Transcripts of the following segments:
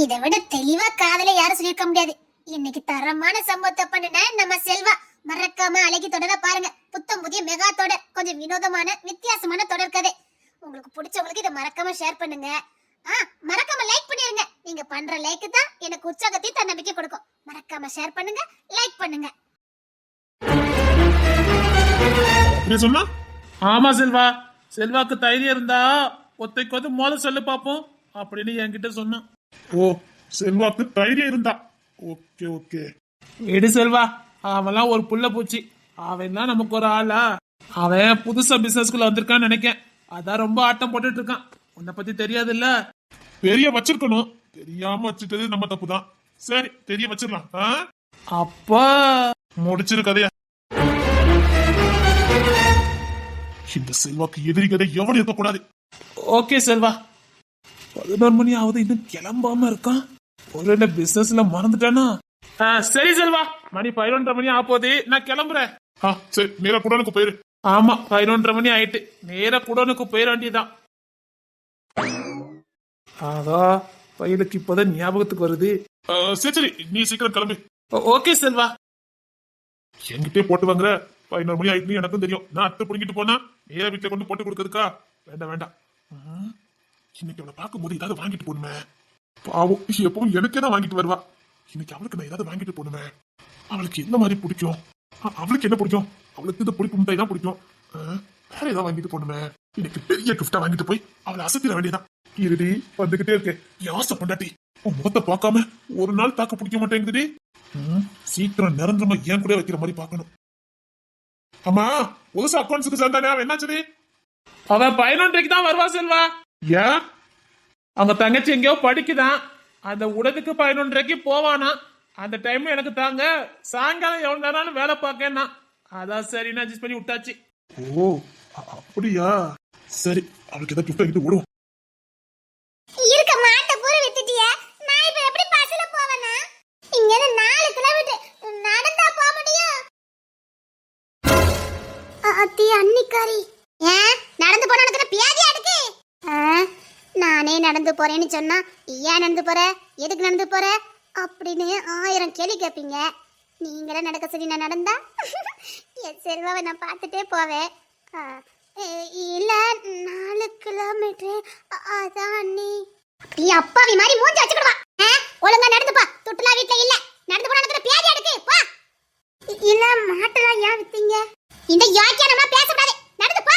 இதை விட தெளிவா காதல யாரும் சொல்லிருக்க முடியாது. இன்னைக்கு தரமான சம்பவத்தை பண்ணுன நம்ம செல்வா. மறக்காம அழகி தொடர பாருங்க. புத்தம் புதிய மெகா தொடர், கொஞ்சம் வினோதமான வித்தியாசமான தொடர் கதை. உங்களுக்கு பிடிச்சவங்களுக்கு இதை மறக்காம ஷேர் பண்ணுங்க. மறக்காம லைக் பண்ணிருங்க. நீங்க பண்ற லைக் தான் எனக்கு உற்சாகத்தையும் தன்னம்பிக்கை கொடுக்கும். மறக்காம ஷேர் பண்ணுங்க, லைக் பண்ணுங்க. சொன்னா ஆமா செல்வா, செல்வாக்கு தைரியம் இருந்தா ஒத்தைக்கு வந்து மோத சொல்லு பாப்போம் அப்படின்னு என்கிட்ட சொன்னான். ஓ, செல்வாக்கு தைரியம் இருந்தா ஓகே ஓகே. எடு செல்வா, அவன்லாம் ஒரு புள்ள பூச்சி. அவன்லாம் நமக்கு ஒரு ஆளா? அவன் புதுசா பிசினஸ்குள்ள வந்திருக்கான்னு நினைக்கேன். அதான் ரொம்ப ஆட்டம் போட்டுட்டு இருக்கான். உன்னை பத்தி தெரியாது இல்ல? தெரிய வச்சிருக்கணும். தெரியாம வச்சுட்டது நம்ம தப்பு தான். சரி, தெரிய வச்சிடலாம். அப்ப முடிச்சிரு கதையா. இந்த செல்வாக்கு எதிரி கதை எவனும் இருக்கக்கூடாது. ஓகே செல்வா. 11 மணி ஆகுது, இன்னும் கிளம்பாம இருக்கான். ஒரு பிசினஸ்ல மறந்துட்டானா? சரி செல்வா, மணி 11:30 மணி ஆகுது, நான் கிளம்புறேன். சரி, நேரா குடோனுக்கு போயிரு. ஆமா, 11:30 மணி ஆயிட்டு. நேரா குடோனுக்கு போயிட வேண்டியதான். ஆகா, பையனுக்கு இப்பதான் ஞாபகத்துக்கு வருது. சரி சரி, நீ சீக்கிரம் கிளம்பு. ஓகே செல்வா. என்கிட்டே போட்டு வாங்குற. 11 மணி ஆயிட்டு எனக்கும் தெரியும். நான் அத்தை புடிங்கிட்டு போனா நேரா வீட்டுல கொண்டு போட்டு கொடுக்கறதுக்கா? வேண்டாம் வேண்டாம். இன்னைக்கு அவளை பார்க்கும்போது ஏதாவது வாங்கிட்டு போடுமே. பாவம், எப்பவும் எனக்கே தான் வாங்கிட்டு வருவா. இன்னைக்கு அவளுக்கு நான் ஏதாவது வாங்கிட்டு போடுவேன். அவளுக்கு என்ன மாதிரி பிடிக்கும்? அவளுக்கு என்ன பிடிக்கும்? அவளுக்கு இந்த பிடிப்பு முட்டாய் தான் பிடிக்கும். வேற ஏதாவது வாங்கிட்டு போடுமே. இன்னைக்கு பெரிய கிஃப்டா வாங்கிட்டு போய் அவளை அசத்திட வேண்டியதான். இருடி, வந்துகிட்டே இருக்கேன். யாச பொண்டாட்டி, உன் முகத்தை பார்க்காம ஒரு நாள் தாக்க பிடிக்க மாட்டேங்குதுடி. சீக்கிரம் நிரந்தரமா ஏன் கூட வைக்கிற மாதிரி பார்க்கணும். அம்மா, புதுசா அக்கௌண்ட்ஸுக்கு சேர்ந்தானே, அவன் என்னாச்சு? அவன் 11:00 தான் வருவா செல்வா. ஏன்? அவங்க தங்கச்சி எங்கேயோ படிக்குதான். அந்த உடலுக்கு 11:30 போவானா. அந்த டைம் எனக்கு தாங்க. சாயங்காலம் எவ்வளவு நேரம் வேலை பார்க்கேன்னா, அதான் சரின்னு அட்ஜஸ்ட் பண்ணி விட்டாச்சு. ஓ, அப்படியா? சரி, அவளுக்கு ஏதாவது கிஃப்ட் வாங்கிட்டு விடுவோம். இருக்க மாட்ட பூர விட்டுட்டிய. நான் இப்ப எப்படி பஸ்ல போவேனா? இங்க 4 கிலோமீட்டர் நடந்தா போக முடியும். அத்தி அன்னிக்காரி, ஏன் நடந்து போன உனக்கு பியாதியா இருக்கு? நானே நடந்து போறேன்னு சொன்னா ஏன் நடந்து போற, எதுக்கு நடந்து போற அப்படின்னு 1000 கேள்வி கேட்பீங்க. நீங்களே நடக்க சொல்லி நான் நடந்தா என் செல்வாவை நான் பார்த்துட்டே போவேன். இல்ல 4 கிலோமீட்டர். அதான் நீ அப்படி அப்பாவி மாதிரி மூஞ்சி வச்சுக்கிடுவா. ஒழுங்கா நடந்து போ. துட்டுலா வீட்டுல இல்ல. நடந்து போனா நடக்கிற பியாதியா இருக்கு. போ. இல்ல மாட்டலாம் ஏன் வித்தீங்க? இந்த யாக்கியா நம்ம பேசக்கூடாது. நடந்து போ.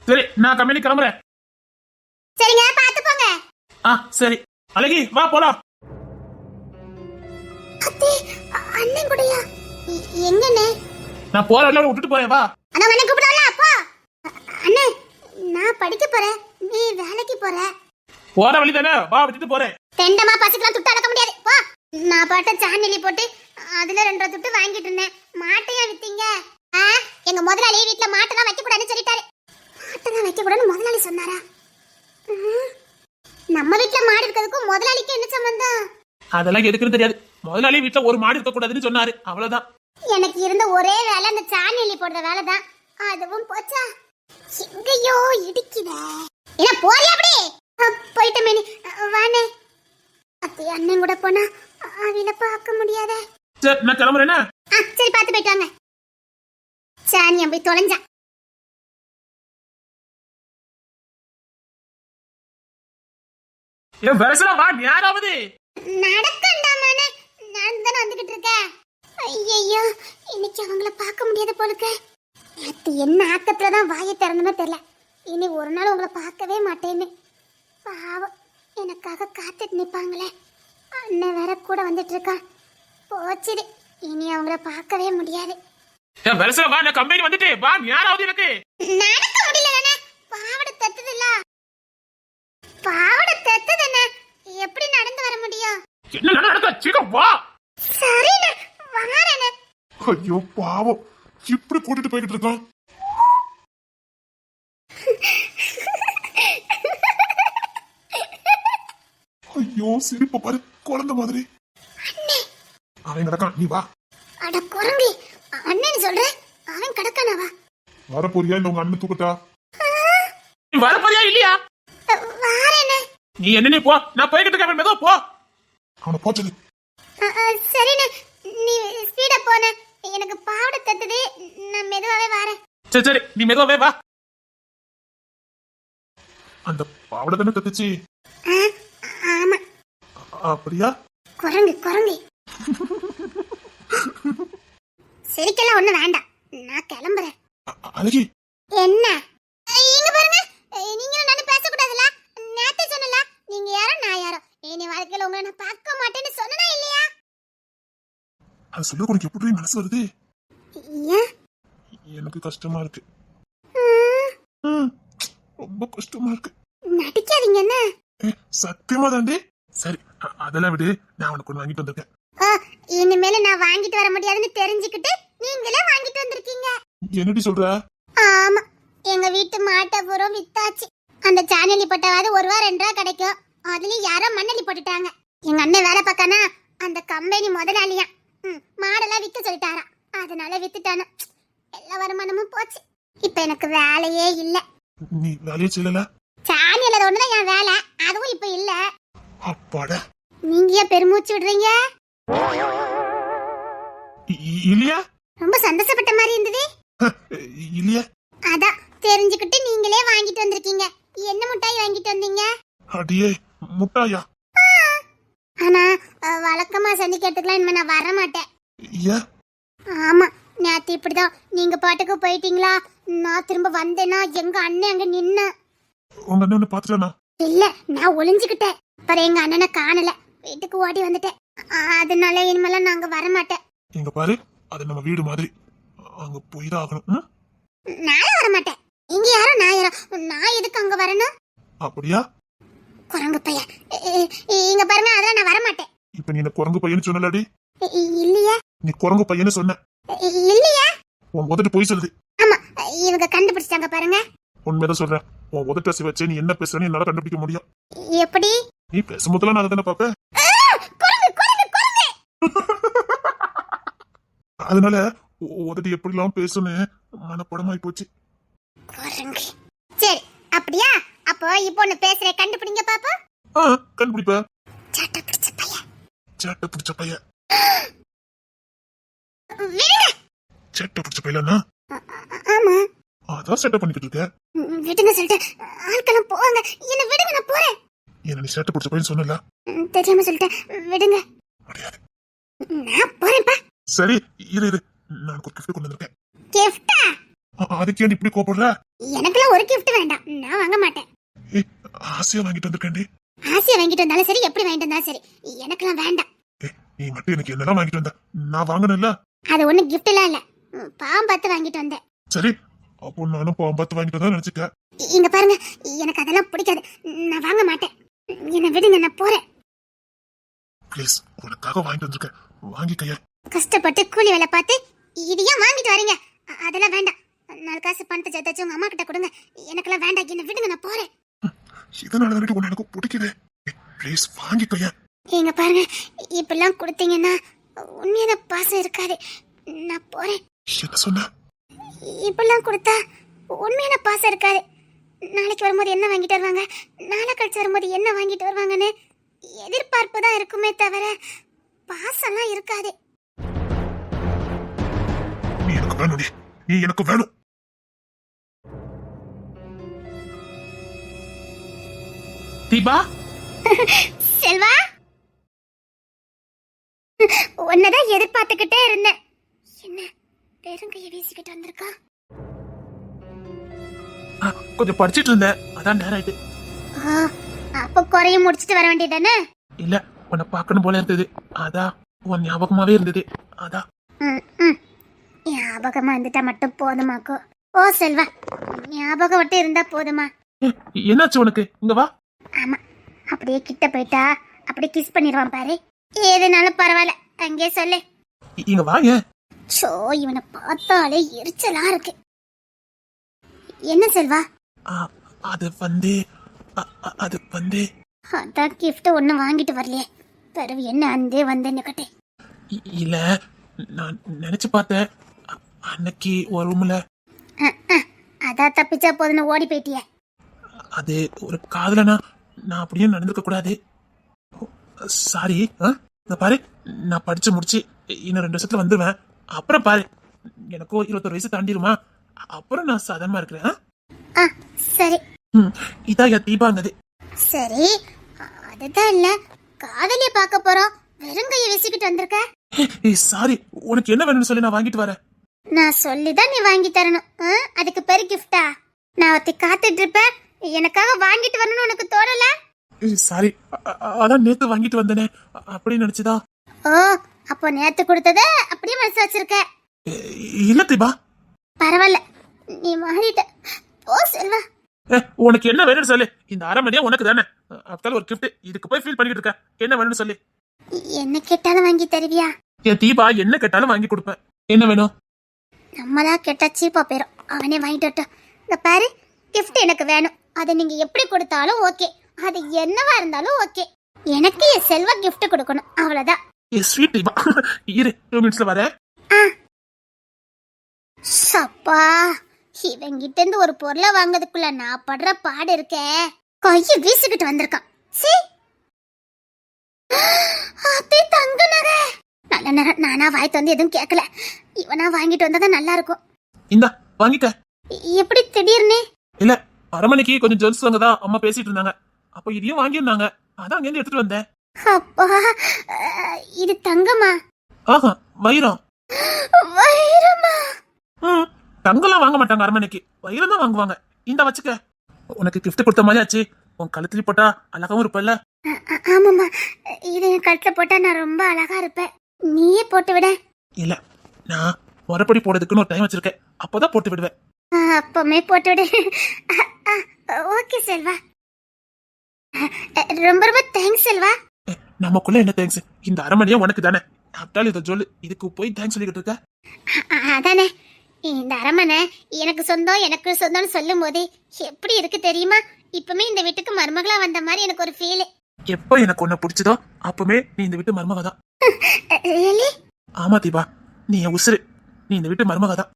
சரி, நான் கம்பெனி கிளம்புறேன். சரிங்க, பாத்து போங்க. சரி அழகி, வா போலாம். அத்தை, அண்ணன் கூடயா? எங்கண்ணே? நான் போற வழியில விட்டுட்டு போறேன், வா. அண்ணா அண்ணன் கூப்பிடல. அப்பா அண்ணே, நான் படிக்க போறேன், நீ வேலைக்கு போற. போற வழி தானே, வா, விட்டுட்டு போறேன். தெண்டமா பசிக்கலாம் துட்டு அடக்க முடியாது, போ. நான் பாட்ட சாணலி போட்டு அதுல 2 துட்டு வாங்கிட்டு இருந்தேன். மாட்டையா வித்தீங்க? எங்க முதலாளி வீட்டுல மாட்டெல்லாம் வைக்க கூடாதுன்னு சொல்லிட்டாரு. மாட்டெல்லாம் வைக்க கூடாதுன்னு முதலாளி சொன்னாரா? நம்ம வீட்டுல மாடு இருக்கிறதுக்கும் முதலாளிக்கு என்ன சம்பந்தம்? அதெல்லாம் எதுக்குன்னு தெரியாது. முதலாளி வீட்டுல ஒரு மாடு இருக்க கூடாதுன்னு சொன்னாரு, அவ்வளவுதான். எனக்கு இருந்த ஒரே வேலை அந்த சாணி போடுற வேலை தான். அதுவும் போச்சா? எங்கயோ இடிக்குதே. என்ன போறியா அப்படி? போயிட்ட மேனி, வானே. அத்தை அண்ணன் கூட போனா அவளை பார்க்க முடியாத. சரி, நான் கிளம்புறேன்னா. சரி, பார்த்து போயிட்டு வாங்க. சாணியா போய் தொலைஞ்சா. ஏன் வரசல வா, யாராவது நடக்கண்டாமானே. நான் தான வந்துகிட்டு இருக்கேன். ஐயோ, இன்னைக்கு அவங்கள பார்க்க முடியாத போலுக்கு. நேத்து என்ன ஆக்கத்துல தான் வாயை திறந்தனோ தெரியல. இனி ஒரு நாள் உங்களை பார்க்கவே மாட்டேன்னு. பாவம், எனக்காக காத்துட்டு நிப்பாங்களே. அண்ணன் வேற கூட வந்துட்டு இருக்கா. போச்சுது, இனி அவங்கள பார்க்கவே முடியாது. ஏன் வரசல வா, நான் கம்பெனி வந்துட்டே. வா, யாராவது எனக்கு நடக்க முடியலனே. பாவட தட்டுதுல. பாவட தட்டுதுனே. எப்படி நடந்து வர முடியும்? என்ன நடக்க? சீக்கிரம் வா. சரிண்ணே, வாரேனே. ஐயோ பாவம், இப்படி கூட்டிட்டு போயிட்டு இருக்கான். ஐயோ, சிரிப்ப பாரு, குழந்தை மாதிரி. அவன் நடக்கான், நீ வா. அட குரங்கு, அண்ணன் சொல்ற. அவன் கடக்கானவா? வரப்போறியா இல்ல உங்க அண்ணன் தூக்கட்டா? வரப்போறியா இல்லையா? வாரேனே. நீ என்னன்னே போ, நான் போய்கிட்டு இருக்கேன், மெதுவா போ. அவனை போ சொல்லு. சரிண்ணே, நீ ஸ்பீடா போன. எனக்கு பாவடை தத்துது, நான் மெதுவாவே வரேன். சரி சரி, நீ மெதுவாவே வா. அந்த பாவடை தானே தத்துச்சு? ஆமா. அப்படியா? குரங்கு குரங்கு. சிரிக்கலாம் ஒண்ணு வேண்டாம், நான் கிளம்புறேன். அழகி என்ன இங்க பாருங்க, நீங்களும் நானும் பேசக்கூடாதுல. நேத்தே சொன்னல, நீங்க யாரோ நான் யாரோ. இனி வாழ்க்கையில உங்களை நான் பார்க்க மாட்டேன்னு சொன்னா இல்லையா? அது சொல்ல உனக்கு எப்படி மனசு வருது? ஏன்? எனக்கு கஷ்டமா இருக்கு. ரொம்ப கஷ்டமா இருக்கு. நடிக்காதீங்க என்ன. சத்தியமா தாண்டி. சரி அதெல்லாம் விடு, நான் உனக்கு ஒண்ணு வாங்கிட்டு வந்திருக்கேன். இனிமேல நான் வாங்கிட்டு வர முடியாதுன்னு தெரிஞ்சுக்கிட்டு நீங்களே வாங்கிட்டு வந்திருக்கீங்க. என்னடி சொல்ற? ஆமா, எங்க வீட்டு மாட்டை பூரம் வித்தாச்சு. அந்த சாணலி போட்டாவது 1 ரூபா 2 ரூபா கிடைக்கும். அதுலயும் யாரோ மண்ணலி போட்டுட்டாங்க. எங்க அண்ணன் வேலை பார்க்கானா, அந்த கம்பெனி முதலாளியா மாடெல்லாம் விக்க சொல்லிட்டாரா. அதனால வித்துட்டானு. எல்லா வருமானமும் போச்சு. இப்ப எனக்கு வேலையே இல்ல. நீ வேலையே செய்யல? சாணியில ஒண்ணுதான் என் வேலை, அதுவும் இப்ப இல்ல. அப்பாடா. நீங்க ஏன் பெருமூச்சு விடுறீங்க? இல்லையா? ரொம்ப சந்தோஷப்பட்ட மாதிரி இருந்தது. இல்லையா? அதான் தெரிஞ்சுக்கிட்டு நீங்களே வாங்கிட்டு வந்திருக்கீங்க. என்ன முட்டாய் வாங்கிட்டு வந்தீங்க? அடியே முட்டாயா? ஆனா வழக்கமா சந்திக்கிறதுக்குலாம் இனிமே நான் வர மாட்டேன். ஏன்? ஆமா, நேத்து இப்படிதான் நீங்க பாட்டுக்கு போயிட்டீங்களா. நான் திரும்ப வந்தேன்னா எங்க அண்ணன் அங்க நின்ன. உங்க அண்ணன் பாத்துட்டானா? இல்ல, நான் ஒளிஞ்சுக்கிட்டேன். அப்புறம் எங்க அண்ணனை காணல, வீட்டுக்கு ஓடி வந்துட்டேன். அதனால இனிமேலாம் நாங்க வர மாட்டேன். இங்க பாரு, அது நம்ம வீடு மாதிரி, அங்க போய் தான் ஆகணும். நானும் வர மாட்டேன். இங்க யாரோ நான் யாரோ, நான் எதுக்கு அங்க வரணும்? அப்படியா? குரங்கு பையன். இங்க பாருங்க, அதெல்லாம் நான் வர மாட்டேன். இப்ப நீ என்ன குரங்கு பையன்னு சொன்னலடி? இல்லையா? நீ குரங்கு பையன்னு சொன்ன. இல்லையா? உன் உதட்டு போய் சொல்லுது. ஆமா, இவங்க கண்டுபிடிச்சாங்க பாருங்க. உண்மைதான் சொல்றேன். உன் உதட்டாசி வச்சு நீ என்ன பேசுறன்னு என்னால கண்டுபிடிக்க முடியும். எப்படி? நீ பேசும்போதெல்லாம் நான் தானே பாப்பேன். அதனால உதட்டு எப்படிலாம் பேசுன்னு மனப்படமாயி போச்சு. சரி அப்படியா? அப்போ இப்போ ஒன்னு பேசுறேன், கண்டுபிடிங்க பாப்பா. கண்டுபிடிப்ப. சாட்டை பிடிச்ச பையன். சாட்டை பிடிச்ச பையன். விடுங்க. சாட்டை பிடிச்ச பையனா? ஆமா. அதான் செட்டப் பண்ணிக்கிட்டு இருக்க. விடுங்க சொல்லிட்டு ஆட்களும் போவாங்க. என்ன விடுங்க, நான் போறேன். என்ன நீ சாட்டை பிடிச்ச பையன் சொன்னல? தெரியாம சொல்லிட்டேன், விடுங்க. முடியாது. நான் போறேன்ப்பா. சரி இரு இரு, நான் ஒரு கிஃப்ட் கொண்டு வந்திருக்கேன். கிஃப்டா? அதுக்கு ஏன் இப்படி கோபப்படுற? எனக்குலாம் ஒரு கிஃப்ட் வேண்டாம், நான் வாங்க மாட்டேன். ஆசையா வாங்கிட்டு வந்திருக்கேன்டி. ஆசையா வாங்கிட்டு வந்தாலும் சரி, எப்படி வாங்கிட்டு வந்தாலும் சரி, எனக்குலாம் வேண்டாம். நீ மட்டும் எனக்கு என்னெல்லாம் வாங்கிட்டு வந்த? நான் வாங்கணும்ல. அது ஒண்ணு கிஃப்ட் எல்லாம் இல்ல, பாம் பார்த்து வாங்கிட்டு வந்தேன். சரி அப்போ நானும் பார்த்து வாங்கிட்டு தான் நினைச்சுக்க. இங்க பாருங்க, எனக்கு அதெல்லாம் பிடிக்காது, நான் வாங்க மாட்டேன். என்ன விடுங்க, நான் போறேன். ப்ளீஸ், உனக்காக வாங்கிட்டு வந்திருக்கேன், வாங்கிக்கையா. கஷ்டப்பட்டு கூலி வேலை பார்த்து இது ஏன் வாங்கிட்டு வரீங்க? அதெல்லாம் வேண்டாம். 4 காசு பணத்தை சேர்த்தாச்சு உங்க அம்மா கிட்ட கொடுங்க. எனக்கெல்லாம் வேண்டாம், என்ன விடுங்க, நான் போறேன். இதனால தானே உன்னை எனக்கு பிடிக்குது. ப்ளீஸ் வாங்கிக்கையா. இங்க பாருங்க, இப்பெல்லாம் கொடுத்தீங்கன்னா உண்மையான பாசம் இருக்காது, நான் போறேன். என்ன சொன்ன? இப்பெல்லாம் கொடுத்தா உண்மையான பாசம் இருக்காது. நாளைக்கு வரும்போது என்ன வாங்கிட்டு வருவாங்க, நாளை கழிச்சு வரும்போது என்ன வாங்கிட்டு வருவாங்கன்னு எதிர்பார்ப்பு தான் இருக்குமே தவிர பாசம்லாம் இருக்காது. நீ எனக்கு வேணும், நீ எனக்கு வேணும். தீபா. செல்வா, உன்னதான் எதிர்பார்த்துக்கிட்டே இருந்தேன். என்ன பெருங்கைய வீசிக்கிட்டு வந்திருக்கா? கொஞ்சம் படிச்சிட்டு இருந்தேன், அதான் நேரம் ஆயிட்டு. அப்ப குறைய முடிச்சிட்டு வர வேண்டியதானே? இல்ல, உன்னை பார்க்கணும் போல இருந்தது, அதான். உன் ஞாபகமாவே இருந்தது, அதான். ஞாபகமா இருந்துட்டா மட்டும் போதுமாக்கோ? ஓ செல்வா, ஞாபகம் மட்டும் இருந்தா போதுமா? என்னாச்சு உனக்கு? இங்க வா. ஆமா, அப்படியே கிட்ட போயிட்டா அப்படியே கிஸ் பண்ணிடுவான் பாரு. ஏதுனாலும் பரவாயில்ல, அங்கே சொல்லு. இங்க வா. ஏன்? சோ, இவனை பார்த்தாலே எரிச்சலா இருக்கு. என்ன செல்வா? அது வந்து அதான் கிஃப்ட் ஒண்ணு வாங்கிட்டு வரலையே, பிறகு என்ன அந்தே வந்தேன்னு கட்டே. இல்ல, நான் நினைச்சு பார்த்தேன், அன்னைக்கு ஒரு ரூம்ல. அதான் தப்பிச்சா போதுன்னு ஓடி போயிட்டிய. அது ஒரு காதலனா நான் அப்படியே நடந்துக்க கூடாது. சாரி. இந்த பாரு, நான் படிச்சு முடிச்சு இன்னும் 2 வருஷத்துல வந்துருவேன். அப்புறம் பாரு, எனக்கும் 21 வயசு தாண்டிருமா, அப்புறம் நான் சாதாரணமா இருக்கிறேன். ஆ சரி இதான் என் தீபாங்கது. சரி, அதுதான் இல்ல, காதலிய பார்க்க போறோம், வெறுங்கைய வீசிக்கிட்டு வந்திருக்க. சாரி, உனக்கு என்ன வேணும்னு சொல்லி நான் வாங்கிட்டு வரேன். நான் சொல்லிதான் நீ வாங்கி தரணும். அதுக்கு பெரு கிஃப்டா? நான் ஒத்தி காத்துட்டு இருப்பேன், எனக்காக வாங்கிட்டு வரணும்னு உனக்கு தோணல? சாரி, அதான் நேத்து வாங்கிட்டு வந்தேனே, அப்படின்னு நினைச்சுதா? ஓ, அப்போ நேத்து கொடுத்தத அப்படியே மனசு வச்சிருக்க. இல்ல தீபா. பரவாயில்ல, நீ மாறிட்ட. போ செல்வா. உனக்கு என்ன வேணும்னு சொல்லு. இந்த அரை மணியா உனக்கு தானே. அப்பதால ஒரு கிஃப்ட், இதுக்கு போய் ஃபீல் பண்ணிட்டு இருக்க. என்ன வேணும்னு சொல்லு. என்ன கேட்டாலும் வாங்கி தருவியா? என் தீபா என்ன கேட்டாலும் வாங்கி கொடுப்பேன். என்ன வேணும்? நம்மளா கேட்டா சீப்பா போயிரும், அவனே வாங்கிட்டு வரட்டும். இந்த பாரு, கிஃப்ட் எனக்கு வேணும். அதை நீங்க எப்படி கொடுத்தாலும் ஓகே, அது என்னவா இருந்தாலும் ஓகே. எனக்கு என் செல்வா கிஃப்ட் கொடுக்கணும், அவ்வளவுதான். ஸ்வீட் தீபா. இரு, 2 மினிட்ஸ்ல வரேன். சப்பா, இவங்கிட்ட இருந்து ஒரு பொருளை வாங்குறதுக்குள்ள நான் படுற பாடு இருக்கே. கையை வீசிக்கிட்டு வந்திருக்கான். சீ, அப்பே தங்க நகை. நல்ல நேரம், நானா வாய்த்து வந்து எதுவும் கேட்கல. இவனா வாங்கிட்டு வந்தா நல்லா இருக்கும். இந்தா வாங்கிட்ட. எப்படி திடீர்னு? இல்ல, அரமணிக்கு கொஞ்சம் ஜுவல்ஸ் வாங்கதா அம்மா பேசிட்டு இருந்தாங்க. அப்ப இதையும் வாங்கியிருந்தாங்க, அதான் அங்க இருந்து எடுத்துட்டு வந்தேன். அப்பா, இது தங்கமா? ஆஹா, வைரம். வைரமா? தங்கம்லாம் வாங்க மாட்டாங்க அரமணிக்கு, வைரம் தான் வாங்குவாங்க. இந்த வச்சுக்க, உனக்கு கிஃப்ட் கொடுத்த மாதிரி ஆச்சு. உன் கழுத்துல போட்டா அழகாவும் இருப்பல்ல. ஆமாமா, இது என் கழுத்துல போட்டா நான் ரொம்ப அழகா இருப்பேன். நீயே போட்டு விட. இல்ல, நான் மறுபடி போடுறதுக்குன்னு ஒரு டைம் வச்சிருக்கேன், அப்பதான் போட்டு விடுவேன். அப்பமே போட்டு விடு. ஓகே செல்வா, ரொம்ப ரொம்ப தேங்க்ஸ் செல்வா. நமக்குள்ள என்ன தேங்க்ஸ்? இந்த அரமணியா உனக்கு தானே. அப்படியே இதை சொல்லு, இதுக்கு போய் தேங்க்ஸ் சொல்லிக்கிட்டு இருக்க. அதானே, இந்த அரமனை எனக்கு சொந்தம், எனக்கு சொந்தம்னு சொல்லும் போது எப்படி இருக்கு தெரியுமா? இப்பமே இந்த வீட்டுக்கு மருமகளா வந்த மாதிரி எனக்கு ஒரு ஃபீல். எப்போ எனக்கு உன்னை பிடிச்சதோ அப்பமே நீ இந்த வீட்டு மருமக தான். ஆமா தீபா, நீ என் உசுரு. நீ இந்த வீட்டு மருமக தான்.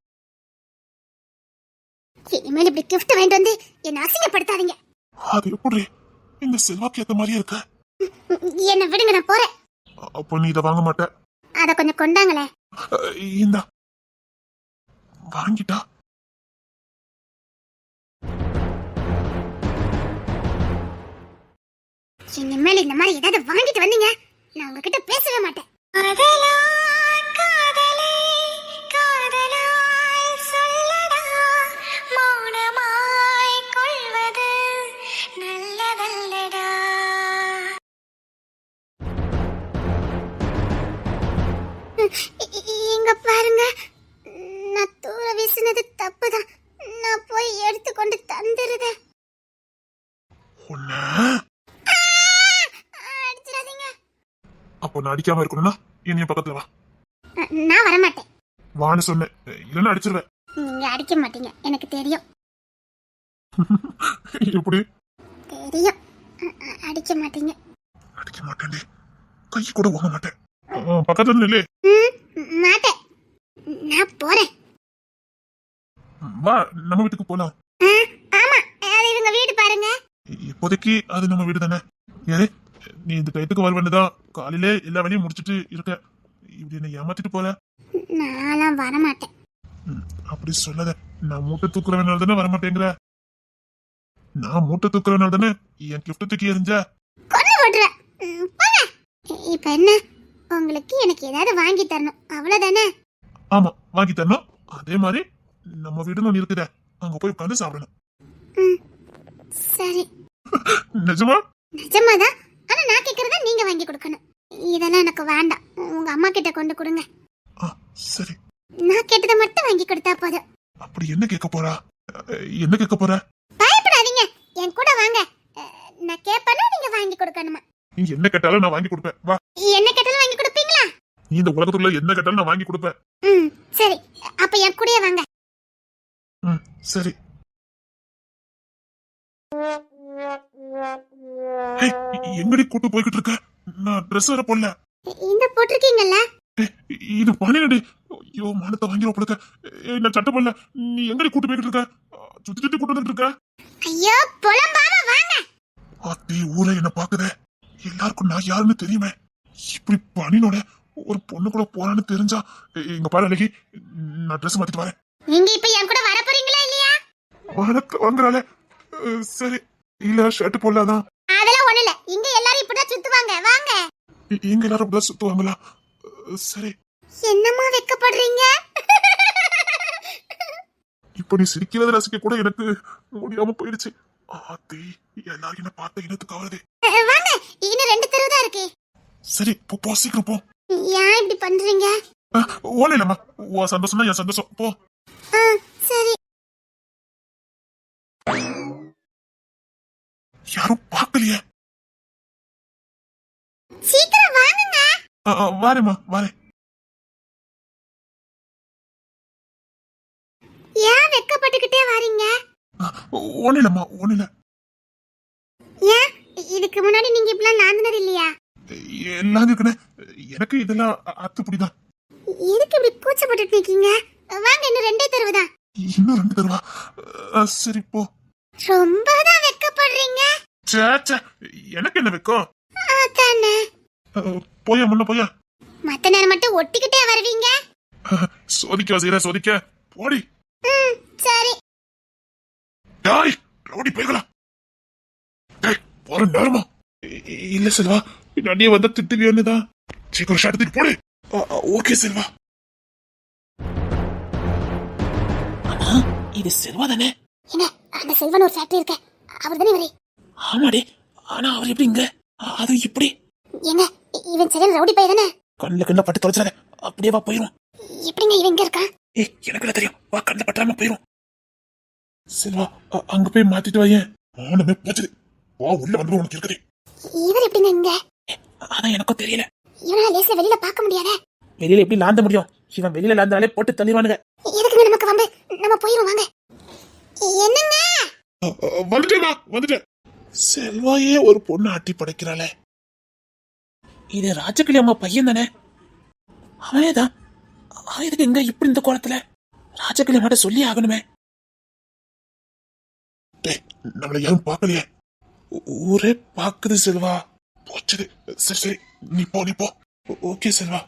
இனிமேல் இப்படி கிஃப்ட் வாங்கிட்டு வந்து என்ன அசிங்கப்படுத்தாதீங்க. அது எப்படி இந்த செல்வாக்கு ஏத்த மாதிரியே இருக்க? என்ன விடுங்க, நான் போறேன். அப்போ நீ இதை வாங்க மாட்ட? அத கொஞ்சம் கொண்டாங்களே. இந்த வாங்கிட்டா. இனிமேல் இந்த மாதிரி ஏதாவது வாங்கிட்டு வந்தீங்க, நான் உங்ககிட்ட பேசவே மாட்டேன். இங்க பாருங்க, நான் தூர வீசினது தப்புதான். நான் போய் எடுத்துக்கொண்டு தந்துருதேன். அடிச்சிடாதீங்க. அப்போ நான் அடிக்காம இருக்கணும்னா என்னைய பக்கத்துல வா. நான் வரமாட்டேன். வான்னு சொன்னேன், இல்லைன்னா அடிச்சிருவேன். நீங்க அடிக்க மாட்டீங்க, எனக்கு தெரியும். எப்படி தெரியும்? அடிக்க மாட்டீங்க. அடிக்க மாட்டேன், கை கூட வாங்க மாட்டேன். பக்கத்துல நில்லு. மாட்டேன், நான் போறேன். வா, நம்ம வீட்டுக்கு போலாம். ஆமா, அது இவங்க வீடு பாருங்க. இப்போதைக்கு அது நம்ம வீடு தானே. யாரு நீ இந்த டயத்துக்கு வருவேன்னுதான் காலையில எல்லா வேலையும் முடிச்சிட்டு இருக்க. இப்படி என்ன ஏமாத்திட்டு போல. நான்லாம் வரமாட்டேன். அப்படி சொல்லாத. நான் மூட்டை தூக்குறவனால தானே வரமாட்டேங்கிற. நான் மூட்டை தூக்குறவனால தானே என் கிஃப்ட் தூக்கி எறிஞ்ச. கொண்டு போட்டுறேன். போங்க. இப்ப என்ன, உங்களுக்கு எனக்கு ஏதாவது வாங்கி தரணும், அவ்வளவுதானே? ஆமா, வாங்கி தரணும். அதே மாதிரி நம்ம வீடுன்னு ஒண்ணு இருக்குதே, அங்க போய் உட்காந்து சாப்பிடணும். சரி. நிஜமா? நிஜமாதான். ஆனா நான் கேக்குறத நீங்க வாங்கி கொடுக்கணும். இதெல்லாம் எனக்கு வேண்டாம், உங்க அம்மா கிட்ட கொண்டு கொடுங்க. சரி, நான் கேட்டதை மட்டும் வாங்கி கொடுத்தா போதும். அப்படி என்ன கேட்க போறா? என்ன கேட்க போற? பயப்படாதீங்க, என் கூட வாங்க. நான் கேப்பேனா நீங்க வாங்கி கொடுக்கணுமா? நீ என்ன கேட்டாலும் நான் வாங்கி கொடுப்பேன். வா. என்ன கேட்டாலும் வாங்கி கொடுப்பீங்களா? நீ இந்த உலகத்துல என்ன கேட்டாலும் நான் வாங்கி கொடுப்பேன். சரி, அப்ப என் கூடயே வாங்க. சரி. எங்கடி கூட்டு போய்கிட்டு இருக்க? நான் ட்ரெஸ் வேற போடல. இந்த போட்டிருக்கீங்கல்ல, இது பண்ணினடி. ஐயோ, மானத்தை வாங்கி போடுக்க. நான் சட்டை போடல. நீ எங்கடி கூட்டு போய்கிட்டு இருக்க? சுத்தி சுத்தி கூட்டு வந்துட்டு இருக்க. ஐயோ, புலம்பாம வாங்க. அத்தி ஊரே என்ன பாக்குதே. எல்லாருக்கும் நான் யாருன்னு தெரியுமே. இப்படி பணினோட ஒரு பொண்ணு கூட போறான்னு தெரிஞ்சா இங்க பாரு அழகி, நான் ட்ரெஸ் மாத்திட்டு வரேன். நீங்க இப்ப என் கூட வர போறீங்களா இல்லையா? வாங்குறாளே. சரி, இல்ல ஷர்ட் போடலாதான். அதெல்லாம் ஒண்ணு இல்ல, இங்க எல்லாரும் இப்படிதான் சுத்துவாங்க. வாங்க. இங்க எல்லாரும் அப்படிதான் சுத்துவாங்களா? சரி. என்னம்மா வெக்கப்படுறீங்க? இப்ப நீ சிரிக்கிறத ரசிக்க கூட எனக்கு முடியாம போயிடுச்சு. ஆத்தி, எல்லாரும் என்ன பார்த்த இனத்துக்கு ஆகுது. வாங்க, இன்னும் 2 தெரு தான் இருக்கு. சரி, போ சீக்கிரம் போ. ஏன் இப்படி பண்றீங்க? ஓல இல்லம்மா, உன் சந்தோஷம் தான் என் சந்தோஷம். போ. சரி. யாரும் பார்க்கலையே. சீக்கிரம் வாங்குங்க. வாரேம்மா, வாரேன். ஏன் வெக்கப்பட்டுக்கிட்டே வரீங்க? ஒண்ணு இல்லம்மா, ஒண்ணு இல்ல. ஏன் இதுக்கு முன்னாடி நீங்க இப்படிலாம் நாந்தினர் இல்லையா? எல்லாம் இருக்குன்னு எனக்கு இதெல்லாம் அத்துப்படிதான். எதுக்கு இப்படி கூச்சப்பட்டுட்டு இருக்கீங்க? வாங்க, இன்னும் 2 தெருவு தான். இன்னும் 2 தருவா. சரி போ. ரொம்பதான் வெக்கப்படுறீங்க. சேச்சே, எனக்கு என்ன வைக்கும்? அதானே. போயா, முன்ன போயா. மத்த நேரம் மட்டும் ஒட்டிக்கிட்டே வருவீங்க. சோதிக்க வசீர, சோதிக்க. போடி. சரி. டாய், ரவுடி போய்க்கலாம். போற நேரமா? இல்ல செல்வா, பின்னாடியே வந்தா திட்டுவியோன்னு தான். சீக்கிரம் ஷாட் தூக்கி போடு. ஓகே செல்வா. இது செல்வா தானே? என்ன, அந்த செல்வன் ஒரு ஃபேக்டரி இருக்க, அவர் தானே இவரே? ஆமாடே, ஆனா அவர் எப்படி இங்க? அது இப்படி ஏங்க, இவன் சரியான ரவுடி பையன் தானே? கண்ணுல பட்டு தொலைச்சாத, அப்படியே வா போயிரும். எப்படிங்க இவன் இங்க இருக்கான்? எனக்கு என்ன தெரியும், வா கண்ணுல பட்டாம போயிரும். செல்வா, அங்க போய் மாத்திட்டு வாயேன். ஆனமே போச்சுது. வா, உள்ள வந்து உனக்கு இருக்குது. இவர் எப்படிங்க இங்க? அதான் எனக்கும் தெரியல. இவனால லேஸ்ல வெளியில பார்க்க முடியாதே. வெளியில எப்படி லாந்த முடியும்? இவன் வெளியில லாந்தாலே போட்டு தள்ளிவானுங்க. எதுக்குங்க நமக்கு வம்பு? நம்ம போயிரும் வாங்க. என்னங்க? வந்துட்டேன். செல்வாயே ஒரு பொண்ணு ஆட்டி படைக்கிறாளே. இது ராஜகிளி அம்மா பையன் தானே? அவனேதான். எதுக்கு இங்க இப்படி இந்த கோலத்துல? ராஜகிளி அம்மாட்ட சொல்லி ஆகணுமே. நம்மள யாரும் பார்க்கலையே. ஊரே பாக்குது செல்வா. போச்சது. சரி, நீ போ. ஓகே செல்வா.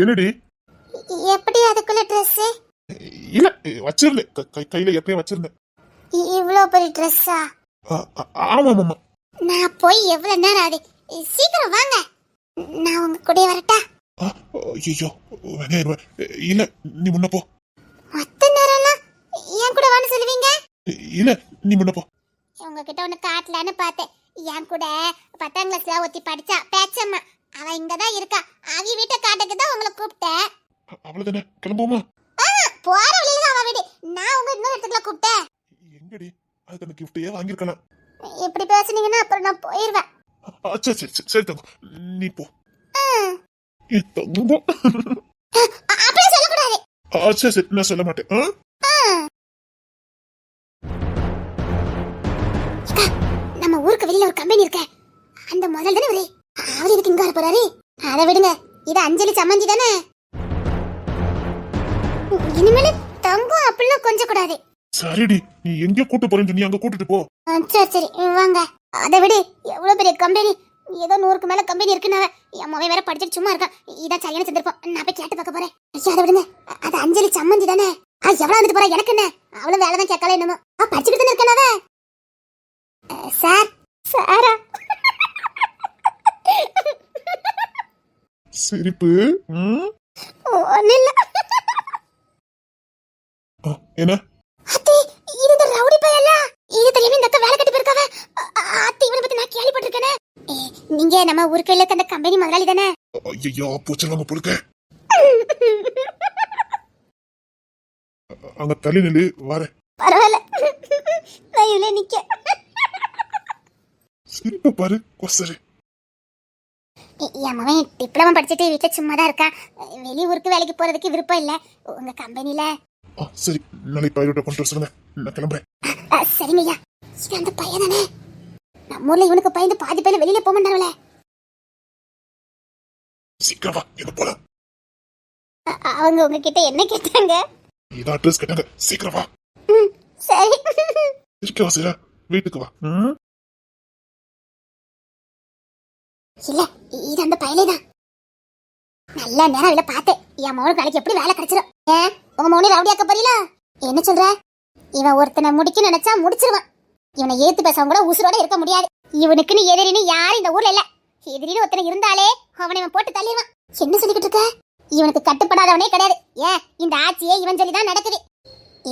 என்னடி? எப்படி அதுக்குள்ள Dress? இல்ல, வச்சிருந்தேன். கையில எப்பயும் வச்சிருந்தேன். இவ்ளோ பெரிய Dress-ஆ? ஆமா. நான் போய் எவ்வளவு நேரம் ஆகுது? சீக்கிரம் வாங்க. நான் உங்க கூட வரட்டா? ஐயோ, இல்ல, நீ முன்ன போ. மொத்த நேரம்லாம் என் கூட வான்னு சொல்லுவீங்க? இல்ல, நீ முன்ன போ. உங்ககிட்ட ஒண்ணு காட்டலான்னு பார்த்தேன். என் கூட 10ஆம் கிளாஸ்ல ஒத்தி படிச்சா பேச்சம்மா, அவ இங்கதான் இருக்கா. அவ வீட்டை காட்டுக்கு தான் உங்களை கூப்பிட்டேன். அவ்வளவுதானே, கிளம்புவோமா? போற வழியில தான் அவ வீடு. நான் உங்க இன்னொரு இடத்துக்குள்ள கூப்பிட்டேன். எங்கடி? அதுக்கு அந்த கிஃப்டையே வாங்கிருக்கலாம். இப்படி பேசுனீங்கன்னா அப்புறம் நான் போயிருவேன். சரி தங்கம், நீ போ. தங்கம் அப்படியே சொல்லக்கூடாது. சரி, நான் சொல்ல மாட்டேன். நம்ம ஊருக்கு வெளியில ஒரு கம்பெனி இருக்க, அந்த முதல் தானே ஒரே. அவர் இதுக்கு இங்க வர போறாரு. அதை விடுங்க, இது அஞ்சலி சம்மந்தி தானே. இனிமேல தங்கம் அப்படிலாம் கொஞ்சம் கூடாது. சரிடி, நீ எங்க கூட்டு போறேன்னு நீ அங்க கூட்டிட்டு போ. சரி வாங்க. அதை விடு, எவ்வளவு பெரிய கம்பெனி, ஏதோ 100க்கு மேல கம்பெனி இருக்குன்னு என் மகன் வேற படிச்சுட்டு சும்மா இருக்கான். இதான் சரியான சந்தர்ப்பம், நான் போய் கேட்டு பார்க்க போறேன். அதை விடுங்க, அது அஞ்சலி சம்மந்தி தானே. எவ்வளவு வந்துட்டு போறா, எனக்கு என்ன? அவளும் வேலை தான் கேட்கல என்னமோ. படிச்சுட்டு தானே இருக்கனாவே. சாரா சிரிப்பு ஒண்ணு இல்ல. என்ன? அத்தி, இது ரவுடி பையல. இது தெரியாம இந்த அக்கா வேலை கட்டி போயிருக்காவ. அத்தி, இவனை பத்தி நான் கேள்விப்பட்டிருக்கேனே. நீங்க நம்ம ஊருக்கு இல்ல அந்த கம்பெனி முதலாளி தானே? ஐயோ, பூச்சலாம பொறுக்க. அங்க தள்ளி நில்லு, வரேன். பரவாயில்ல, நான் இதுல நிக்க. சிரிப்பு பாரு, கொசரு. என் மகன் டிப்ளமா படிச்சுட்டு வீட்டுல சும்மா தான் இருக்கா. வெளியூருக்கு வேலைக்கு போறதுக்கு விருப்பம் இல்ல. உங்க கம்பெனில சரி, நாளைக்கு பைரோட்ட கொண்டு வர சொல்லுங்க, நான் கிளம்புறேன். சரிங்க ஐயா. இது அந்த பையன் தானே? நம்ம ஊர்ல இவனுக்கு பயந்து பாதி பேர் வெளியில போக மாட்டாங்களே. சீக்கிரம் வா, எங்க போலாம். அவங்க உங்ககிட்ட என்ன கேட்டாங்க? இதான் அட்ரஸ் கேட்டாங்க, சீக்கிரம் வா. சரி. இருக்கவா சீரா, வீட்டுக்கு வா. இல்ல, இது அந்த பையலே தான். நல்ல நேரம் இல்ல பார்த்தேன். என் மௌன வேலைக்கு எப்படி வேலை கிடைச்சிடும். ஏன் உங்க மௌனி ரவுடியாக்க போறீல? என்ன சொல்ற? இவன் ஒருத்தனை முடிக்க நினைச்சா முடிச்சிருவான். இவனை ஏத்து பேசவங்க கூட உசுரோட இருக்க முடியாது. இவனுக்குன்னு எதிரின்னு யாரும் இந்த ஊர்ல இல்ல. எதிரின்னு ஒருத்தனை இருந்தாலே அவனை இவன் போட்டு தள்ளிடுவான். என்ன சொல்லிக்கிட்டு இருக்க? இவனுக்கு கட்டுப்படாதவனே கிடையாது. ஏன் இந்த ஆட்சியே இவன் சொல்லிதான் நடக்குது.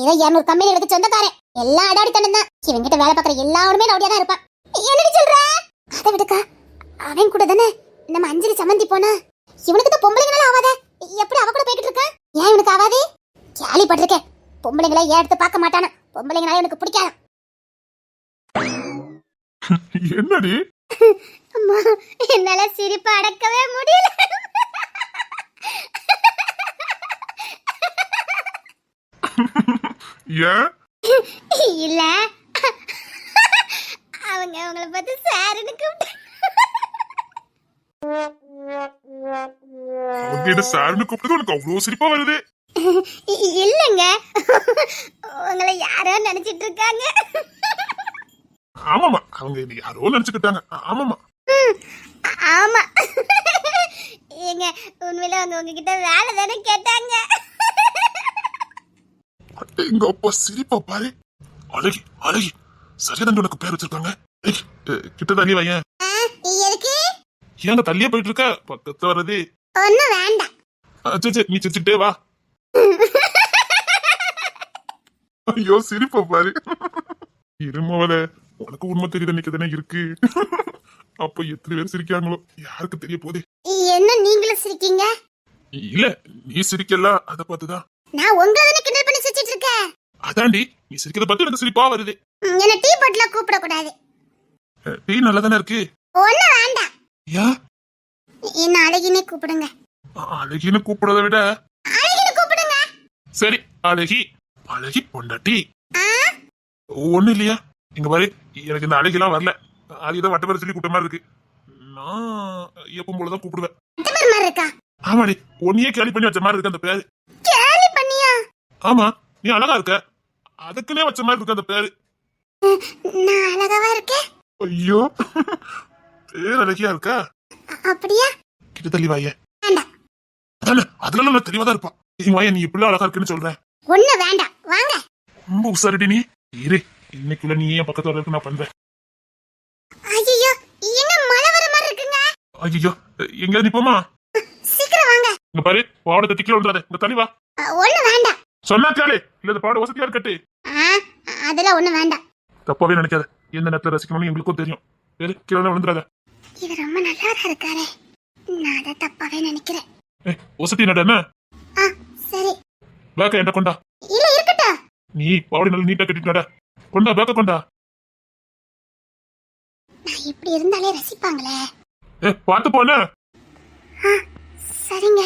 ஏதோ 200 கம்பெனிகளுக்கு சொந்தக்காரன். எல்லாம் அடாடித்தனம் தான். இவன்கிட்ட வேலை பார்க்குற எல்லாருமே ரவுடியா தான் இருப்பான். என்னடி சொல்ற? அதை விடுக்கா, அவன் கூட தானே நம்ம அஞ்சலி சம்மந்தி போனா. இவனுக்கு தான் பொம்பளைங்களால ஆவாத. எப்படி அவ கூட போய்கிட்டு இருக்க? ஏன் இவனுக்கு ஆவாது? கேள்விப்பட்டிருக்க. பொம்பளைங்களை ஏன் எடுத்து பார்க்க மாட்டானா. பொம்பளைங்களால இவனுக்கு பிடிக்காது. என்னடி? அம்மா, என்னால சிரிப்பு அடக்கவே முடியல. ஏன்? இல்ல, அவங்க அவங்கள பார்த்து சாருன்னு கூப்பிட்டு. அவங்க சாருன்னு கூப்பிட்டது உனக்கு அவ்வளவு சிரிப்பா வருது? இல்லங்க, உங்களை யாரோ நினைச்சிட்டு இருக்காங்க. ஆமாமா, அவங்க என்ன யாரோ நினைச்சுக்கிட்டாங்க. ஆமாமா. ஆமா. ஏங்க, உண்மையில அவங்க உங்ககிட்ட வேலை தானே கேட்டாங்க. எங்க அப்பா சிரிப்பா பாரு. அழகி அழகி, சரிதான் உனக்கு பேர் வச்சிருக்காங்க. கிட்ட தள்ளி வையன். எதுக்கு? ஏங்க தள்ளியே போயிட்டு இருக்க? பக்கத்து வர்றது ஒண்ணும் வேண்டாம். சரி, நீ சிரிச்சுட்டே வா. ஐயோ சிரிப்பா பாரு. இருமவல, உனக்கு உண்மை தெரியுது நிக்கதானே இருக்கு. அப்ப எத்தனை பேர் சிரிக்காங்களோ யாருக்கு தெரிய போகுது. என்ன நீங்களும் சிரிக்கீங்க? இல்ல, நீ சிரிக்கல, அத பார்த்துதான். நான் உங்களை கிண்டல் பண்ணி சிரிச்சிட்டு இருக்கேன். அதாண்டி, நீ சிரிக்கிறத பார்த்து எனக்கு சிரிப்பா வருது. என்ன டீ போட்ல கூப்பிட கூடாது. டீ நல்லதானே இருக்கு. ஒண்ணும் வேண்டாம். யா, என்ன அழகினே கூப்பிடுங்க. அழகின்னு கூப்பிடுறத விட அழகினு கூப்பிடுங்க. சரி, அழகி. அழகி பொண்டாட்டி. ஒண்ணு இல்லையா? இங்க பாரு, எனக்கு இந்த அழகிலாம் வரல. அது ஏதோ வட்ட பேர் சொல்லி கூப்பிட்ட மாதிரி இருக்கு. நான் எப்பவும் போலதான் கூப்பிடுவேன். மாதிரி இருக்கா? ஆமாடி, ஒன்னையே கேலி பண்ணி வச்ச மாதிரி இருக்கு அந்த பேரு. கேலி பண்ணியா? ஆமா, நீ அழகா இருக்க, அதுக்குன்னே வச்ச மாதிரி இருக்கு அந்த பேரு. நான் அழகாவா இருக்கேன்? ஐயோ, பேர் அழகியா இருக்கா? அப்படியா? கிட்ட தள்ளி வாயே. வேண்டாம். அதானே, அதுல நான் தெளிவாதான் இருப்பான். எங்க வாய, நீ இப்படி அழகா இருக்குன்னு சொல்றேன். ஒண்ணு வேண்டாம், வாங்க. ரொம்ப உசாரிடி நீ. இரு, இன்னைக்குள்ள நீ என் பக்கத்துல இருக்கு, நான் பண்றேன். ஐயோ, என்ன மழை வர மாதிரி இருக்குங்க. ஐயோ, எங்க நிப்போமா? சீக்கிரம் வாங்க. இங்க பாரு, பாவட தட்டிக்கல விடுறாத. இங்க தள்ளி வா. ஒண்ணு வேண்டாம். சொன்னா கேளு, இல்ல இந்த பாவட வசதியா இருக்கட்டு. அதெல்லாம் ஒண்ணு வேண்டாம். தப்பாவே நினைக்காத. எந்த நேரத்துல ரசிக்கணும்னு எங்களுக்கும் தெரியும். வேறு கீழே விழுந்துடாத. இது ரொம்ப நல்லாதான் இருக்காரே. நான் அதை தப்பாவே நினைக்கிறேன். வசதி நட என்ன? சரி. பேக்க என்கிட்ட கொண்டா. இல்ல, இருக்கட்டும். நீ பாவடி நல்லா நீட்டா கட்டிட்டு நட. கொண்டா, பேக்க கொண்டா. நான் இப்படி இருந்தாலே ரசிப்பாங்களே. பார்த்து போன. சரிங்க,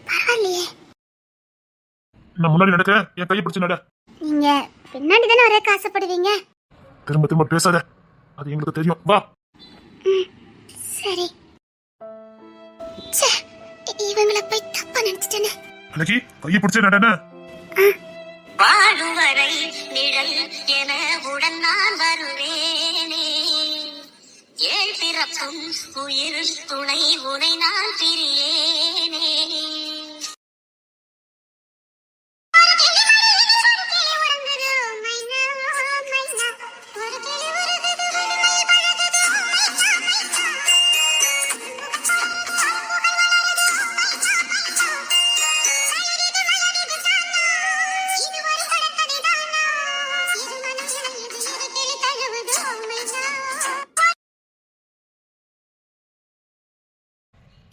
பரவாயில்லையே. நான் முன்னாடி நடக்கிறேன், என் கையை பிடிச்சு நட. நீங்க பின்னாடி தானே வர ஆசைப்படுவீங்க. திரும்ப திரும்ப பேசாத, அது எங்களுக்கு தெரியும். வா. சரி. இவங்களை போய் தப்பா நினைச்சிட்டேனே. அழகி, கையை பிடிச்சே நடன. வாழும் வரை நிழல் என உடன் நான் வருவேனே. ஏழ் பிறப்பும் உயிர் துணை உனை நான் பிரியேனே.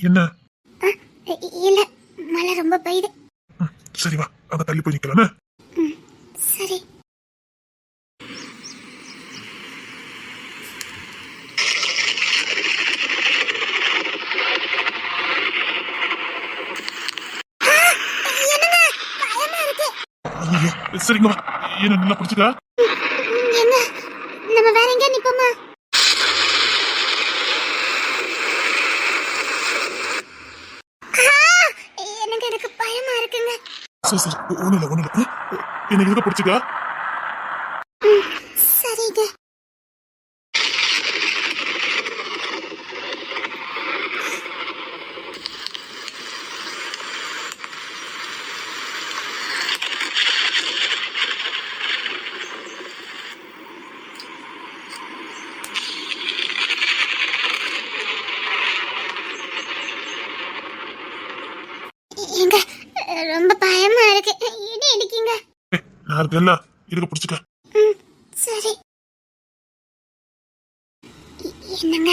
என்ன? இல்ல, மழை ரொம்ப பெய்யுது. சரி வா, அங்க தள்ளி போய் நிக்கலாமே. சரி. சரிங்க, வா. என்ன நல்லா பிடிச்சிக்கா? என்ன, நம்ம வேற எங்க நிப்போமா? எனக்கு பயமா இருக்குங்க. சரி சரி ஒண்ணு இல்ல என்ன இருக்க பிடிச்சிக்கா. சரிங்க. எங்க ரொம்ப பயமா இருக்கு. என்ன இருக்கீங்க? நான் இருக்கேன்ல, இருக்க பிடிச்சிக்க. சரி. என்னங்க?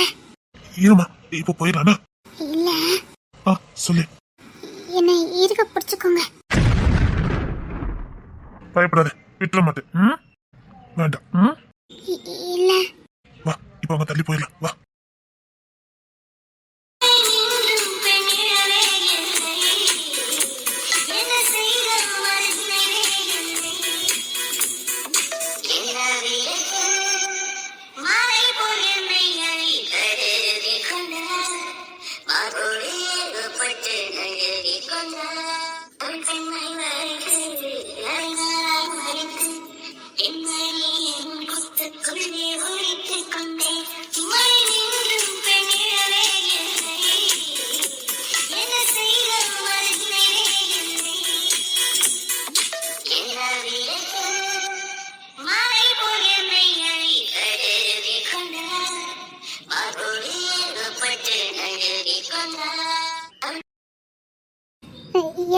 இருமா, இப்ப போயிடலானா? இல்ல, சொல்லு. என்னை இருக்க பிடிச்சுக்கோங்க. பயப்படாத, விட்டுற மாட்டேன். வேண்டாம். இல்ல. வா, இப்ப அவங்க தள்ளி போயிடலாம். வா.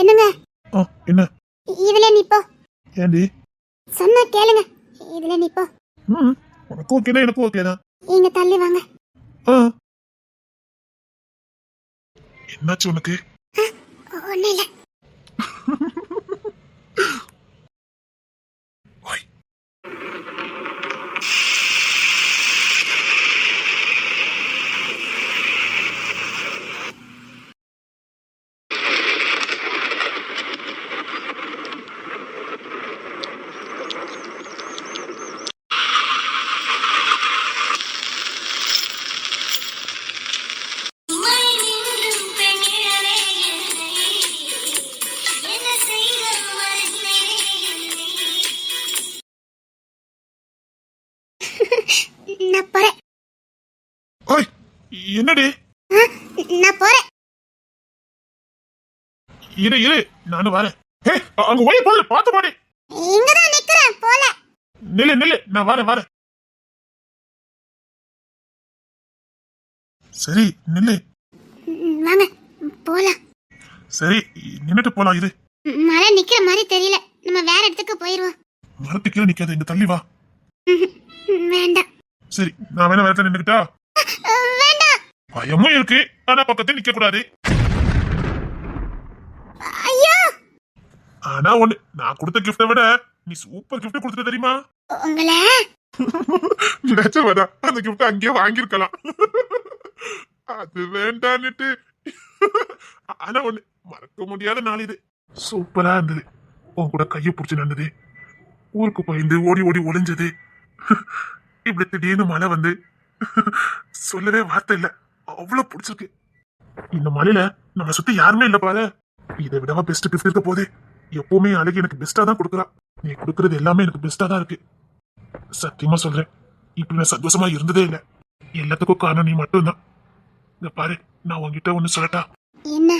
என்னங்க? என்ன? இதுல நிப்போ. ஏண்டி? சொன்னா கேளுங்க. இதுல நிப்போ. உனக்கு ஓகேனா எனக்கு ஓகேதான். நீங்க தள்ளி வாங்க. என்னாச்சு உனக்கு? ஒண்ணு இல்ல. நான் போறேன். என்னடி? நான் போறேன். இரு நானும் வரேன். அங்க போய் போல பாத்து பாடி. இங்கதான் நிக்கிறேன், போல. நில்லு நான் வரேன். சரி நில்லு. வாங்க போலாம். சரி நின்னுட்டு போலாம். இரு. மழை நிக்கிற மாதிரி தெரியல, நம்ம வேற இடத்துக்கு போயிருவோம். மரத்து கீழே நிக்காத, இங்க தள்ளி வா. வேண்டாம். சரி நான் வேணா வேற நின்னுக்கிட்டா? வேண்டாம். பயமும் இருக்கு, ஆனா பக்கத்துல நிக்க கூடாது. ஐயோ. ஆனா ஒண்ணு, நான் கொடுத்த கிஃப்ட விட நீ சூப்பர் கிஃப்ட் கொடுத்துட்ட தெரியுமா? உங்களை நினைச்சவதா அந்த கிஃப்ட் அங்கேயே வாங்கிருக்கலாம். அது வேண்டான்னுட்டு. ஆனா ஒண்ணு, மறக்க முடியாத நாள் இது. சூப்பரா இருந்தது. உன் கூட கையை பிடிச்சு நடந்தது, ஊருக்கு போயிருந்து ஓடி ஒளிஞ்சது, இப்படி திடீர்னு மழை வந்து சொல்லவே வார்த்தை இல்ல, அவ்வளவு பிடிச்சிருக்கு. இந்த மழையில நம்ம சுத்தி யாருமே இல்ல பாரு. இதை விடவா பெஸ்ட் கிஃப்ட் இருக்க போதே. எப்பவுமே அழகி எனக்கு பெஸ்டா தான் கொடுக்குறா. நீ கொடுக்கறது எல்லாமே எனக்கு பெஸ்டா தான் இருக்கு. சத்தியமா சொல்றேன், இப்படி நான் சந்தோஷமா இருந்ததே இல்ல. எல்லாத்துக்கும் காரணம் நீ மட்டும்தான். இங்க பாரு, நான் உன்கிட்ட ஒண்ணு சொல்லட்டா? என்ன?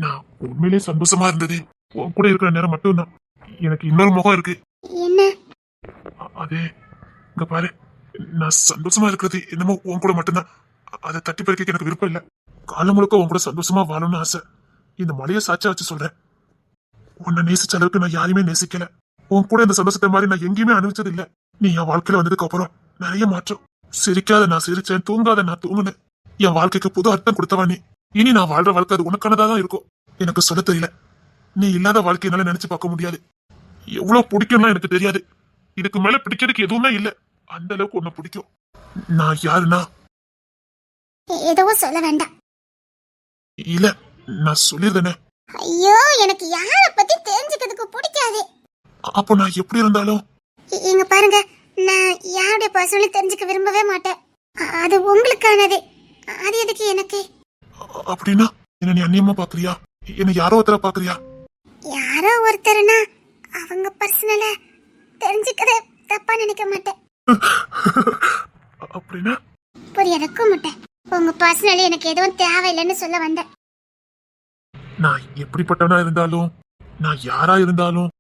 நான் உண்மையிலே சந்தோஷமா இருந்தது உன் கூட இருக்கிற நேரம் மட்டும்தான். எனக்கு இன்னொரு முகம் இருக்கு. என்ன? அதே இங்க பாரு, நான் சந்தோஷமா இருக்கிறது என்னமோ உன் கூட மட்டும்தான். அதை தட்டி பறிக்க எனக்கு விருப்பம் இல்ல. காலம் முழுக்க உன் கூட சந்தோஷமா வாழணும்னு ஆசை. இந்த மலையை சாட்சியா வச்சு சொல்றேன், உன்னை நேசிச்ச அளவுக்கு நான் யாரையுமே நேசிக்கல. உன் கூட இந்த சந்தோஷத்தை மாதிரி நான் எங்கேயுமே அனுபவிச்சது இல்ல. நீ என் வாழ்க்கையில வந்ததுக்கு அப்புறம் நிறைய மாற்றம். சிரிக்காத நான் சிரிச்சேன், தூங்காத நான் தூங்குனேன். என் வாழ்க்கைக்கு புது அர்த்தம் கொடுத்தவா நீ. இனி நான் வாழ்ற வாழ்க்கை அது உனக்கானதான் இருக்கும். எனக்கு சொல்ல தெரியல, நீ இல்லாத வாழ்க்கையினால நினைச்சு பார்க்க முடியாது. எவ்வளவு பிடிக்கும்னா எனக்கு தெரியாது. இதுக்கு மேல பிடிக்கிறதுக்கு எதுவுமே இல்ல. அந்த அளவுக்கு உன்னை பிடிக்கும். நான் யாருன்னா? எதுவும் சொல்ல வேண்டாம். இல்ல, நான் சொல்லிருந்தேனே. ஐயோ, எனக்கு யார பத்தி தெரிஞ்சுக்கிறதுக்கு பிடிக்காது. அப்போ நான் எப்படி இருந்தாலும் இங்க பாருங்க, நான் யாருடைய பர்சனலி தெரிஞ்சுக்க விரும்பவே மாட்டேன். அது உங்களுக்கானது, அது எதுக்கு எனக்கு? அப்படின்னா என்ன நீ அந்நியமா பாக்குறியா? என்ன யாரோ ஒருத்தர பாக்குறியா? யாரோ ஒருத்தர்னா அவங்க பர்சனல தெரிஞ்சுக்கத தப்பா நினைக்க மாட்டேன். அப்படின்னா புரியறக்கும் மாட்டேன். உங்க பர்சனலி எனக்கு எதுவும் தேவையில்லைன்னு சொல்ல வந்தேன். நான் எப்படிப்பட்டவனா இருந்தாலும், நான் யாரா இருந்தாலும்,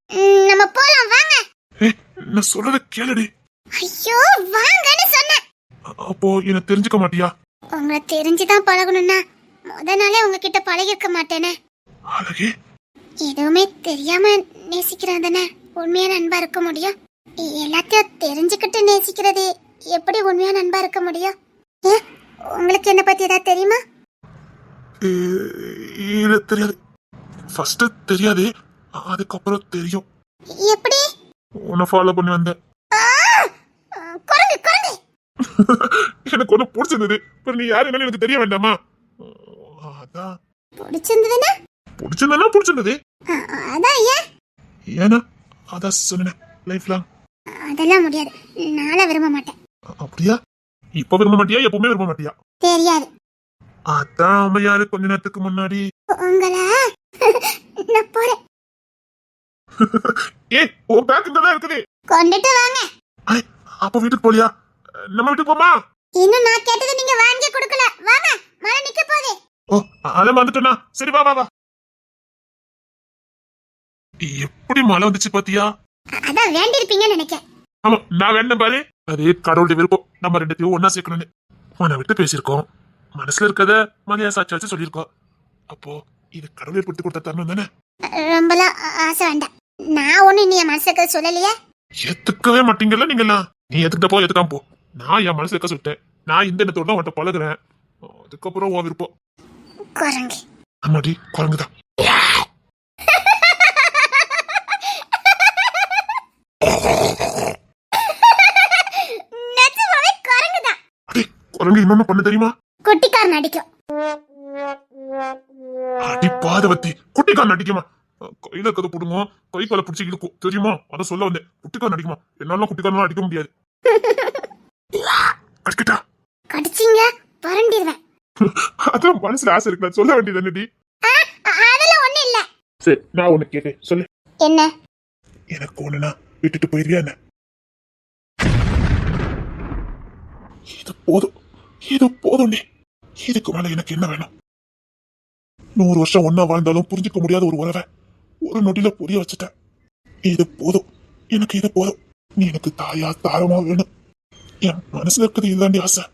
நம்ம போலாம் வாங்க. நான் சொல்றத கேளுடி. ஐயோ வாங்கன்னு சொன்னேன். அப்போ என்ன தெரிஞ்சுக்க மாட்டியா? உங்களை தெரிஞ்சுதான் பழகணும்னா முத நாளே உங்ககிட்ட பழகிருக்க மாட்டேனே. அழகே, எதுவுமே தெரியாம நேசிக்கிறாதானே உண்மையான அன்பா இருக்க முடியும். எல்லாத்தையும் தெரிஞ்சுக்கிட்டு நேசிக்கிறது எப்படி உண்மையான அன்பா இருக்க முடியும்? உங்களுக்கு என்ன பத்தி ஏதாவது தெரியுமா? இல்ல தெரியாது. ஃபர்ஸ்ட் தெரியாது, அதுக்கப்புறம் தெரியும். எப்படி? உன்னை ஃபாலோ பண்ணி வந்தேன். குரங்கு குரங்கு. எனக்கு ஒண்ணு பிடிச்சிருந்தது. நீ யாரு என்னன்னு எனக்கு தெரிய வேண்டாமா? அதான் பிடிச்சிருந்ததுன்னா பிடிச்சிருந்தது. அதான் ஏன்? ஏன்னா அதான் சொன்னேன், லைஃப் லாங். அதெல்லாம் முடியாது. நாளை விரும்ப மாட்டேன். அப்படியா? இப்ப விரும்ப மாட்டியா? எப்பவுமே விரும்ப மாட்டியா? தெரியாது. அதான் அம்மையாரு கொஞ்ச நேரத்துக்கு முன்னாடி உங்களை நான் போறேன். உன் பேக் இங்கதான் இருக்குது. கொண்டுட்டு வாங்க. அப்ப வீட்டுக்கு போலியா? நம்ம வீட்டுக்கு போமா? இன்னும் நான் கேட்டது நீங்க வாங்கி கொடுக்கல. வாங்க, மழை நிக்க போகுது. ஓ, அத வந்துட்டேனா? சரி வா வா வா. எப்படி மழை வந்துச்சு பாத்தியா? அதான் வேண்டி இருப்பீங்கன்னு நினைக்கிறேன். ஆமா, நான் வேண்டேன் பாரு. அது கடவுளுடைய விருப்பம். நம்ம ரெண்டுத்தையும் ஒன்னா சேர்க்கணும்னு உன்னை விட்டு பேசியிருக்கோம். மனசுல இருக்கத மலையா சாட்சி வச்சு சொல்லியிருக்கோம். அப்போ இது கடவுள் ஏற்படுத்தி கொடுத்த தருணம் தானே? ரொம்பலாம் ஆசை வேண்டாம். நான் ஒண்ணு நீ என் மனசுக்கு சொல்லலையே. ஏத்துக்கவே மாட்டீங்கல்ல நீங்களாம். நீ ஏத்துக்கிட்ட போ, ஏத்துக்காம போ. நான் என் மனசுல இருக்க சொல்லிட்டேன். நான் இந்த எண்ணத்தோட தான் உன்ட்ட பழகுறேன். அதுக்கப்புறம் உன் விருப்பம். குரங்கு. ஆமாடி, குரங்குதான். நிஜமாவே குரங்குதான். அடே, குரங்கு இன்னொன்னு பண்ண தெரியுமா? குட்டிக்காரன் அடிக்கும். அடி பாதவத்தி, குட்டிக்காரன் அடிக்குமா? கையில இருக்கிறத போடுங்க, கை கால பிடிச்சி இழுக்கும் தெரியுமா? அத சொல்ல வந்தேன். குட்டிக்காரன் அடிக்குமா? என்னால குட்டிக்காரன் அடிக்க முடியாது. அடிக்கிட்டா கடிச்சிங்க பரண்டிடுவேன். அதான் மனசுல ஆசை இருக்கு, சொல்ல வேண்டியது என்னடி? அதெல்லாம் ஒண்ணு இல்ல. சரி, நான் உனக்கு கேட்க சொல்லு. என்ன? எனக்கு ஒண்ணுனா விட்டுட்டு போயிருவியா என்ன? இது போதும் நீ. இதுக்கு மேல எனக்கு என்ன வேணும்? 100 வருஷம் ஒன்னா வாழ்ந்தாலும் புரிஞ்சுக்க முடியாத ஒரு உறவை ஒரு நொடியில புரிய வச்சுட்டேன். இது போதும், எனக்கு இது போதும். நீ எனக்கு தாயா தாரமா வேணும். என் மனசுல இருக்கிறது இதுதாண்டி ஆசை.